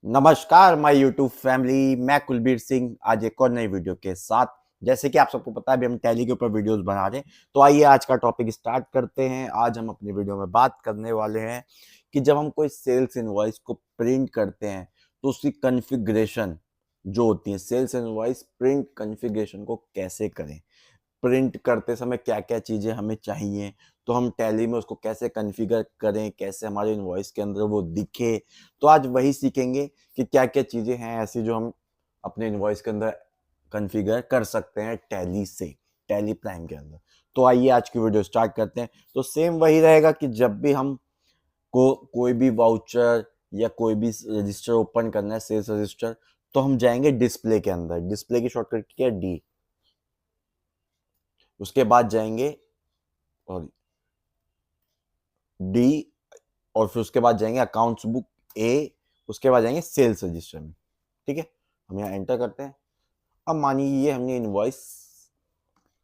नमस्कार my YouTube family, मैं कुलबीर सिंह आज एक और नई वीडियो के साथ। जैसे कि आप सबको पता है अभी हम टैली के ऊपर वीडियोस बना रहे हैं, तो आइए आज का टॉपिक स्टार्ट करते हैं। आज हम अपनी वीडियो में बात करने वाले हैं कि जब हम कोई सेल्स इनवॉइस को प्रिंट करते हैं तो उसकी कॉन्फ़िगरेशन जो होती है, सेल्स इनवॉइस प्रिंट कॉन्फ़िगरेशन को कैसे करें, प्रिंट करते समय क्या-क्या चीज़ें हमें चाहिए, तो हम टैली में उसको कैसे कॉन्फ़िगर करें, कैसे हमारे इनवॉइस के अंदर वो दिखे। तो आज वही सीखेंगे कि क्या-क्या चीज़ें हैं ऐसी जो हम अपने इनवॉइस के अंदर कॉन्फ़िगर कर सकते हैं टैली से, टैली प्राइम के अंदर। तो आइए आज की वीडियो स्टार्ट करते हैं। तो सेम वही रहेगा कि जब भी हम को कोई भी वाउचर या कोई भी रजिस्टर ओपन करना है, सेल्स रजिस्टर, तो हम जाएँगे डिस्प्ले के अंदर। डिस्प्ले की शॉर्टकट क्या है? डी। उसके बाद जाएँगे और डी और फिर उसके बाद जाएंगे अकाउंट्स बुक ए, उसके बाद जाएंगे सेल्स रजिस्टर में। ठीक है, हम यहाँ एंटर करते हैं। अब मानिए ये हमने इनवॉइस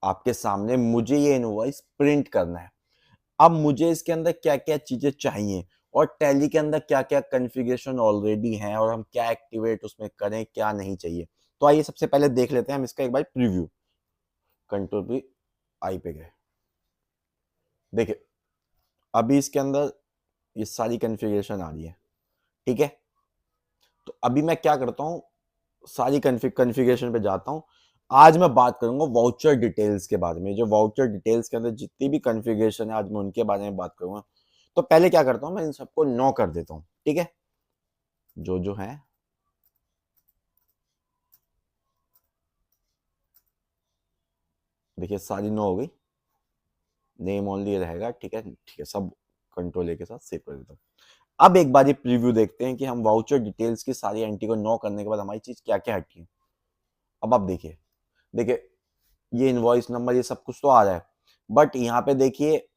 आपके सामने, मुझे ये इनवॉइस प्रिंट करना है। अब मुझे इसके अंदर क्या क्या चीजें चाहिए और टैली के अंदर क्या क्या कॉन्फ़िगरेशन ऑलरेडी है और हम क्या एक्टिवेट उसमें करें, क्या नहीं चाहिए। तो आइए सबसे पहले देख लेते हैं हम इसका एक बार प्रीव्यू। कंट्रोल पी आई पे गए, देखिए अभी इसके अंदर ये सारी कॉन्फ़िगरेशन आ रही है। ठीक है, तो अभी मैं क्या करता हूँ, सारी कॉन्फ़िगरेशन पे जाता हूँ। आज मैं बात करूंगा वाउचर डिटेल्स के बारे में। जो वाउचर डिटेल्स के अंदर जितनी भी कॉन्फ़िगरेशन है आज मैं उनके बारे में बात करूंगा। तो पहले क्या करता हूँ, मैं इन सबको नो कर देता हूँ। ठीक है, जो जो है देखिए सारी नो हो गई, नेम ओनली रहेगा। ठीक है ठीक है, सब कंट्रोल ए के साथ सेव कर देता हूँ। अब एक बार ये प्रीव्यू देखते हैं कि हम वाउचर डिटेल्स की सारी एंट्री को नो करने के बाद हमारी चीज क्या क्या हटी है। अब आप देखिए, देखिए ये इनवॉइस नंबर ये सब कुछ तो आ रहा है, बट यहाँ पे देखिए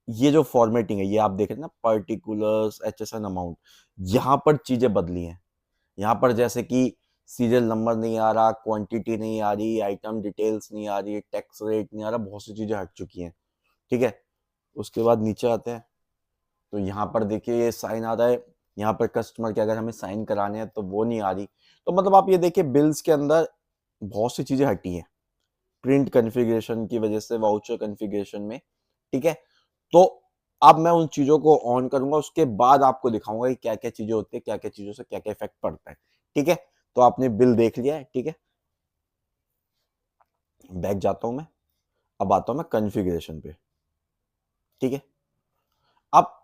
ये जो फॉर्मेटिंग है, ये आप देख रहे हैं ना, पर्टिकुलर्स एचएसएन अमाउंट, यहाँ पर चीजें बदली हैं। यहाँ पर जैसे कि सीरियल नंबर नहीं आ रहा, क्वांटिटी नहीं आ रही, आइटम डिटेल्स नहीं आ रही, टैक्स रेट नहीं आ रहा, बहुत सी चीजें हट चुकी हैं। ठीक है, उसके बाद नीचे आते हैं तो यहाँ पर देखिए ये साइन आ रहा है। यहाँ पर कस्टमर के अगर हमें साइन कराने हैं तो वो नहीं आ रही। तो मतलब आप ये देखिए बिल्स के अंदर बहुत सी चीजें हटी हैं प्रिंट कॉन्फ़िगरेशन की वजह से, वाउचर कॉन्फ़िगरेशन में। ठीक है, तो अब मैं उन चीजों को ऑन करूंगा, उसके बाद आपको दिखाऊंगा कि क्या क्या चीजें होती है, क्या क्या चीजों से क्या क्या इफेक्ट पड़ता है। ठीक है, तो आपने बिल देख लिया है। ठीक है, बैक जाता हूं मैं, अब आता हूं मैं कॉन्फ़िगरेशन पे। ठीक है, अब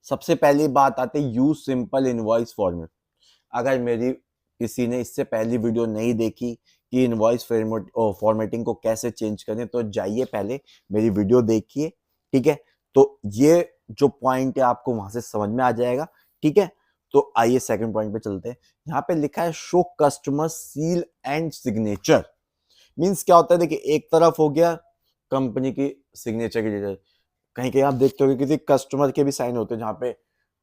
सबसे पहली बात आती है यूज सिंपल इनवॉइस फॉर्मेट। अगर मेरी किसी ने इससे पहली वीडियो नहीं देखी कि इनवॉइस फॉर्मेटिंग को कैसे चेंज करें, तो जाइए पहले मेरी वीडियो देखिए। ठीक है, तो ये जो पॉइंट है आपको वहां से समझ में आ जाएगा। ठीक है, तो आइए सेकंड पॉइंट पे चलते हैं। यहाँ पे लिखा है show customer seal and signature. Means क्या होता है, देखिए एक तरफ हो गया कंपनी की सिग्नेचर की डिटेल, कहीं कहीं आप देखते हो किसी कस्टमर के भी साइन होते हैं जहाँ पे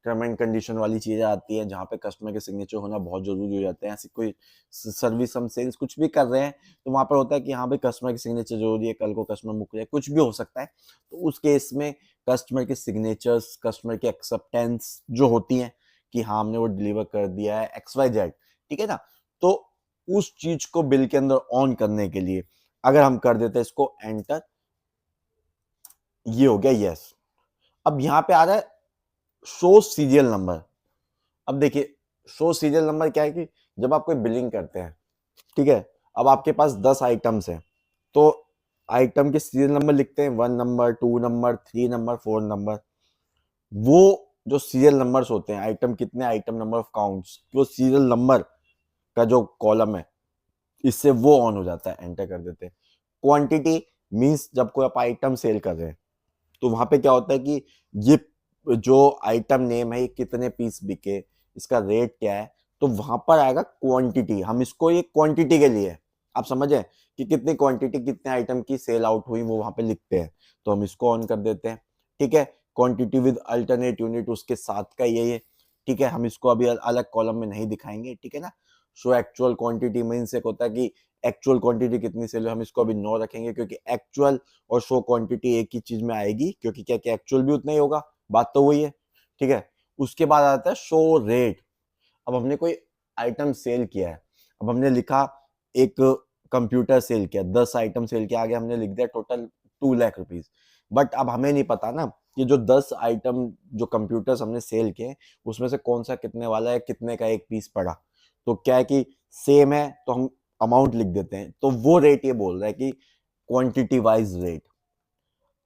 टर्म एंड कंडीशन वाली चीजें आती है, जहाँ पे कस्टमर के सिग्नेचर होना बहुत जरूरी हो जाते हैं। ऐसी कोई सर्विस हम सेल्स कुछ भी कर रहे हैं तो वहां पर होता है कि हाँ भाई कस्टमर की सिग्नेचर जरूरी है, कल को कस्टमर मुक जाए, कुछ भी हो सकता है। तो उस केस में कस्टमर के सिग्नेचर्स, कस्टमर की एक्सेप्टेंस जो होती है कि हाँ हमने वो डिलीवर कर दिया है एक्स वाई जेड। ठीक है ना, तो उस चीज को बिल के अंदर ऑन करने के लिए अगर हम कर देते हैं इसको एंटर, ये हो गया यस। अब यहाँ पे आ रहा है शो सीरियल नंबर। अब देखिए शो सीरियल नंबर क्या है कि जब आप कोई बिलिंग करते हैं, ठीक है, अब आपके पास 10 आइटम्स हैं, तो आइटम के सीरियल नंबर लिखते हैं, 1 नंबर, 2 नंबर, 3 नंबर, 4 नंबर। वो जो सीरियल नंबर्स होते हैं, आइटम कितने, आइटम नंबर ऑफ काउंट्स, वो सीरियल नंबर का जो कॉलम है इससे वो ऑन हो जाता है, एंटर कर देते हैं। क्वांटिटी मींस जब कोई आप आइटम सेल कर रहे हैं तो वहां पे क्या होता है कि ये जो आइटम नेम है ये कितने पीस बिके, इसका रेट क्या है, तो वहां पर आएगा क्वांटिटी। हम इसको ये क्वांटिटी के लिए, आप समझे कि कितनी क्वांटिटी, कितने आइटम की सेल आउट हुई, वो वहां पे लिखते हैं, तो हम इसको ऑन कर देते हैं। ठीक है, क्वांटिटी विद अल्टरनेट यूनिट उसके साथ का ये। ठीक है, हम इसको अभी अलग कॉलम में नहीं दिखाएंगे। ठीक है ना, सो एक्चुअल क्वांटिटी मीन्स एक होता है कि एक्चुअल क्वांटिटी कितनी सेल है, हम इसको अभी 9 रखेंगे क्योंकि एक्चुअल और शो क्वांटिटी एक ही चीज में आएगी, क्योंकि क्या एक्चुअल भी उतना ही होगा, बात तो वही है। ठीक है, उसके बाद आता है शो रेट। अब हमने कोई आइटम सेल किया है, अब हमने लिखा एक कंप्यूटर सेल किया, 10 आइटम सेल किया, आगे हमने लिख दिया टोटल 2 लाख रुपीज। बट अब हमें नहीं पता ना कि जो 10 आइटम जो कंप्यूटर्स हमने सेल किए उसमें से कौन सा कितने वाला है, कितने का एक पीस पड़ा। तो क्या है कि सेम है तो हम अमाउंट लिख देते हैं, तो वो रेट ये बोल रहा है कि क्वांटिटी वाइज रेट।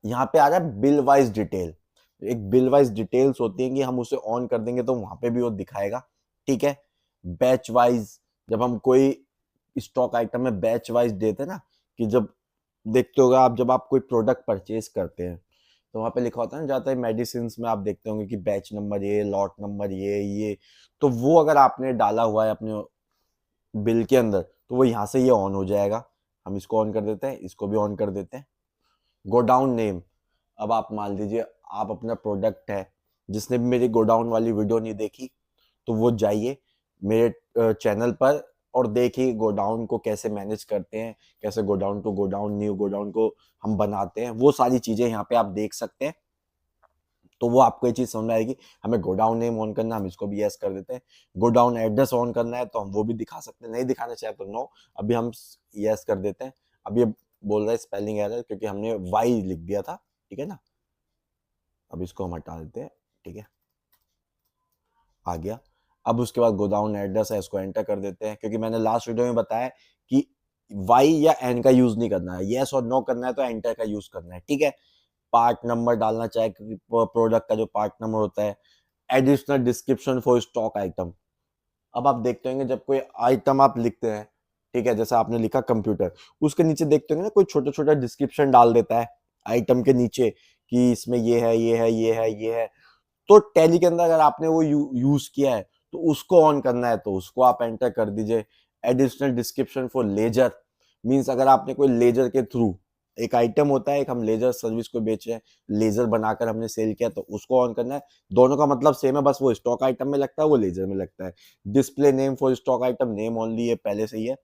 यहाँ पे आ रहा है बिल वाइज डिटेल। एक बिल वाइज डिटेल्स होती है कि हम उसे ऑन कर देंगे तो वहां पे भी वो दिखाएगा, ठीक है। बैच वाइज, जब हम कोई स्टॉक आइटम में बैच वाइज देते हैं ना, कि जब देखते होगा आप, जब आप कोई प्रोडक्ट परचेज करते हैं तो वहां पे लिखा होता है ना, जाता है मेडिसिन में आप देखते होंगे कि बैच नंबर ये, लॉट नंबर ये, तो वो अगर आपने डाला हुआ है अपने बिल के अंदर तो वो यहाँ से ये ऑन हो जाएगा। हम इसको ऑन कर देते हैं, इसको भी ऑन कर देते हैं। गोडाउन नेम, अब आप मान लीजिए आप अपना प्रोडक्ट है, जिसने भी मेरी गोडाउन वाली वीडियो नहीं देखी तो वो जाइए मेरे चैनल पर और देखिए गोडाउन को कैसे मैनेज करते हैं, कैसे godown to godown, new godown को हम बनाते हैं, वो सारी चीजें यहाँ पे आप देख सकते हैं। तो वो आपको ये चीज समझ में आएगी। हमें गोडाउन नेम ऑन करना, हम इसको भी यस कर देते हैं। गोडाउन एड्रेस ऑन करना है तो हम वो भी दिखा सकते हैं, नहीं दिखाना चाहे तो नो, अभी हम यस कर देते हैं। अब ये बोल रहा है स्पेलिंग एरर क्योंकि हमने वाई लिख दिया था, ठीक है ना। अब इसको हम हटा देते हैं, ठीक है, आ गया। अब उसके बाद गोडाउन एड्रेस है, इसको एंटर कर देते हैं, क्योंकि मैंने लास्ट वीडियो में बताया कि वाई या एन का यूज नहीं करना है, यस और नो करना है तो एंटर का यूज करना है, ठीक है। पार्ट नंबर डालना चाहे, क्योंकि प्रोडक्ट का जो पार्ट नंबर होता है। Additional description for stock item, अब आप देखते होंगे जब कोई आइटम आप लिखते हैं, ठीक है, जैसे आपने लिखा कंप्यूटर, उसके नीचे देखते होंगे ना कोई छोटा छोटा डिस्क्रिप्शन डाल देता है आइटम के नीचे कि इसमें ये है, ये है, ये है, ये है। तो टैली के अंदर अगर आपने वो यूज किया है तो उसको ऑन करना है तो उसको आप एंटर कर दीजिए। Additional description for ledger, means अगर आपने कोई लेजर के थ्रू, एक आइटम होता है, एक हम लेजर सर्विस को बेच रहे हैं, लेजर बनाकर हमने सेल किया तो उसको ऑन करना है। दोनों का मतलब सेम है, बस वो स्टॉक आइटम में लगता है, वो लेजर में लगता है। Display name for stock item, name only है, पहले से ही है।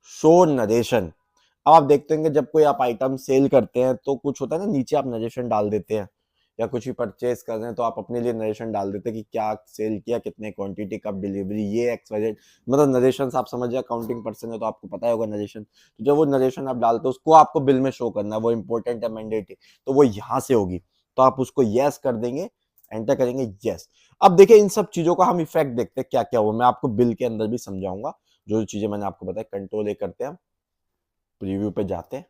शो नरेशन, अब आप देखते हैं जब कोई आप आइटम सेल करते हैं तो कुछ होता है ना, नीचे आप नरेशन डाल देते हैं, या कुछ भी परचेज कर रहे हैं तो आप अपने लिए नरेशन डाल देते हैं कि क्या सेल किया, कितने क्वांटिटी, कब डिलीवरी, ये एक्सवाइजेड, मतलब नरेशन आप समझ जाए, अकाउंटिंग पर्सन है तो आपको पता होगा नरेशन। तो जब वो नरेशन आप डालते हो उसको आपको बिल में शो करना है, वो इंपॉर्टेंट है, मैंडेटरी, तो वो यहाँ से होगी। तो आप उसको यस कर देंगे, एंटर करेंगे, यस। अब देखिए इन सब चीजों का हम इफेक्ट देखते हैं क्या क्या हुआ, मैं आपको बिल के अंदर भी समझाऊंगा जो चीजें मैंने आपको बताया। कंट्रोल ए करते हैं, हम प्रीव्यू पे जाते हैं।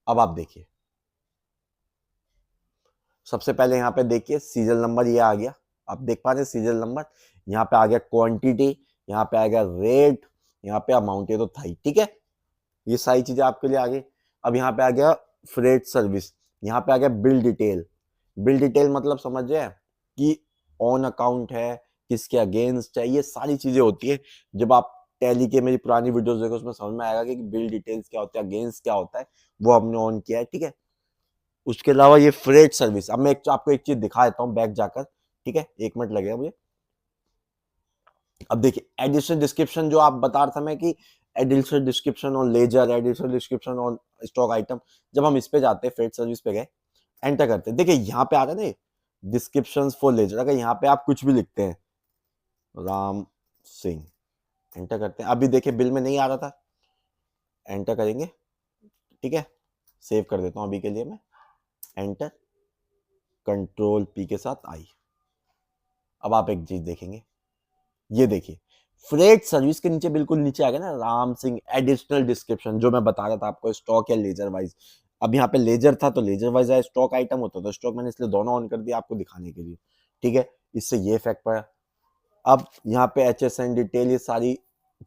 अब आप देखिए, सबसे पहले यहाँ पे देखिए सीरियल नंबर ये आ गया, आप देख पा रहे हैं सीरियल नंबर, यहाँ पे आ गया क्वांटिटी, यहाँ पे आ गया रेट, यहाँ पे अमाउंट, ये तो था ही, ठीक है। ये सारी चीजें आपके लिए आ गई। अब यहाँ पे आ गया फ्रेट सर्विस, यहाँ पे आ गया बिल डिटेल। बिल डिटेल मतलब समझ जाए कि ऑन अकाउंट है, किसके अगेंस्ट है, ये सारी चीजें होती है। जब आप टैली के मेरी पुरानी वीडियोस देखो उसमें समझ में आएगा कि बिल डिटेल्स क्या होता है, अगेंस्ट क्या होता है, वो हमने ऑन किया है, ठीक है। उसके अलावा ये फ्रेट सर्विस, अब मैं आपको एक चीज दिखा देता हूँ बैक जाकर, ठीक है, 1 मिनट लगेगा मुझे। अब देखिए एडिशनल डिस्क्रिप्शन जो आप बता रहा था मैं कि additional description on ledger, additional description on stock item, जब हम इस पे जाते हैं फ्रेट सर्विस पे गए, एंटर करते हैं, देखिए यहाँ पे आ रहा है ना डिस्क्रिप्शन फॉर लेजर, अगर यहाँ पे आप कुछ भी लिखते हैं राम सिंह, एंटर करते हैं, अभी देखिए बिल में नहीं आ रहा था, एंटर करेंगे, ठीक है, सेव कर देता हूँ अभी के लिए मैं, एंटर, कंट्रोल पी के साथ आई। अब आप एक चीज देखेंगे, ये देखिए फ्रेट सर्विस के नीचे बिल्कुल नीचे आ गया ना राम सिंह एडिशनल डिस्क्रिप्शन, जो मैं बता रहा था आपको स्टॉक या लेजर वाइज। अब यहाँ पे लेजर था तो लेजर वाइज है, स्टॉक आइटम होता तो स्टॉक, मैंने इसलिए दोनों ऑन कर दिया आपको दिखाने के लिए, ठीक है। इससे ये इफेक्ट पड़ा। अब यहाँ पे HSN डिटेल, ये सारी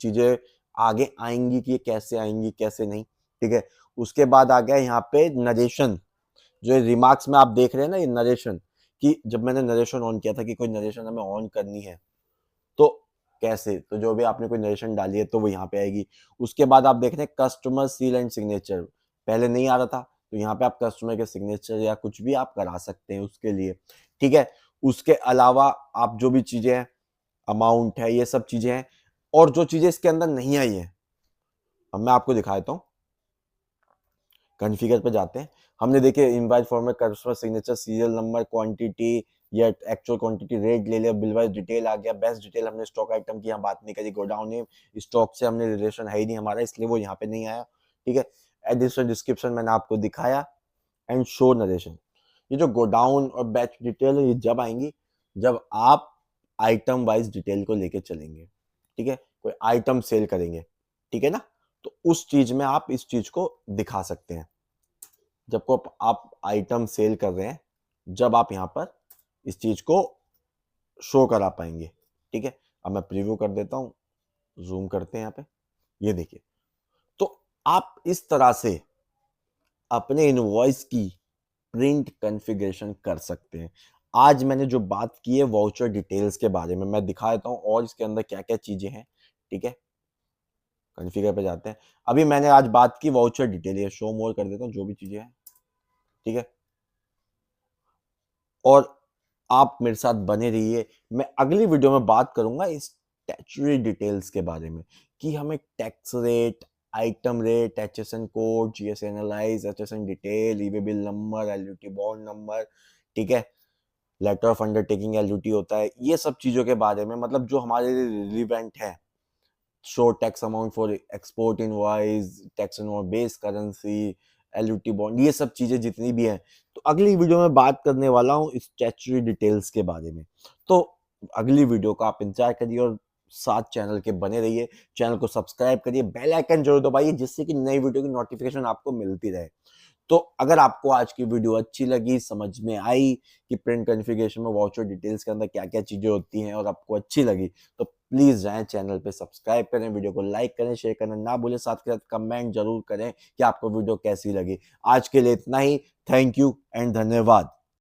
चीजें आगे आएंगी कि ये कैसे आएंगी कैसे नहीं, ठीक है। उसके बाद आ गया यहाँ पे नरेशन, जो रिमार्क्स में आप देख रहे हैं ना ये नरेशन, कि जब मैंने नरेशन ऑन किया था कि कोई नरेशन हमें ऑन करनी है तो कैसे, तो जो भी आपने कोई नरेशन डाली है तो वो यहाँ पे आएगी। उसके बाद आप देख रहे हैं कस्टमर सील एंड सिग्नेचर, पहले नहीं आ रहा था तो यहाँ पे आप कस्टमर के सिग्नेचर या कुछ भी आप करा सकते हैं उसके लिए, ठीक है। उसके अलावा आप जो भी चीजें हैं, अमाउंट है, ये सब चीजें हैं, और जो चीजें इसके अंदर नहीं आई है अब मैं आपको दिखा देता हूँ। कॉन्फ़िगर पे जाते हैं, हमने देखे invite format, customer signature, serial number, quantity, ये एक्चुअल क्वांटिटी, रेट ले लिया, बिल वाइज डिटेल आ गया, बेस्ट डिटेल हमने स्टॉक आइटम की यहाँ बात नहीं करी, गोडाउन नेम, स्टॉक से हमने रिलेशन है ही नहीं हमारा, इसलिए वो यहाँ पे नहीं आया, ठीक है। एडिशनल डिस्क्रिप्शन मैंने आपको दिखाया, एंड शो नरेशन। ये जो गोडाउन और बैच डिटेल है ये जब आएंगी जब आप आइटम वाइज डिटेल को लेके चलेंगे, ठीक है, कोई आइटम सेल करेंगे, ठीक है ना, तो उस चीज में आप इस चीज को दिखा सकते हैं। जब को आप आइटम सेल कर रहे हैं, जब आप यहाँ पर इस चीज को शो करा पाएंगे, ठीक है। अब मैं प्रीव्यू कर देता हूँ, जूम करते हैं यहाँ पे, ये देखिए। तो आप इस तरह से अपने इनवॉइस की प्रिंट कॉन्फ़िगरेशन कर सकते हैं। आज मैंने जो बात की है वाउचर डिटेल्स के बारे में, मैं दिखा देता हूँ और इसके अंदर क्या क्या चीजें हैं, ठीक है। कॉन्फ़िगर पे जाते हैं। अभी मैंने आज बात की वाउचर डिटेल, ये शो मोर कर देता हूँ जो भी चीजें हैं, ठीक है। और आप मेरे साथ बने रहिए, मैं अगली वीडियो में बात करूंगा इस स्टैट्यूटरी डिटेल्स के बारे में, कि हमें tax rate, item rate, HSN code, GS analyse, HSN detail, e-way bill number, LUT bond number, ठीक है, लेटर ऑफ अंडरटेकिंग एलयूटी होता है, ये सब चीजों के बारे में, मतलब जो हमारे लिए रिलेवेंट है। Show tax amount for export invoice, tax invoice base currency, LUT bond, ये सब चीजें जितनी भी हैं, तो अगली वीडियो में बात करने वाला हूँ स्टैट्यूटरी डिटेल्स के बारे में। तो अगली वीडियो का आप इंतजार करिए और साथ चैनल के बने रहिए, चैनल को सब्सक्राइब करिए, बेल आइकन जरूर दबाइए जिससे कि नई वीडियो की नोटिफिकेशन आपको मिलती रहे। तो अगर आपको आज की वीडियो अच्छी लगी, समझ में आई कि प्रिंट कॉन्फ़िगरेशन में वाउचर डिटेल्स के अंदर क्या क्या चीजें होती हैं, और आपको अच्छी लगी, तो प्लीज जाएं चैनल पे सब्सक्राइब करें, वीडियो को लाइक करें, शेयर करना ना भूलें, साथ के साथ कमेंट जरूर करें कि आपको वीडियो कैसी लगी। आज के लिए इतना ही, थैंक यू एंड धन्यवाद।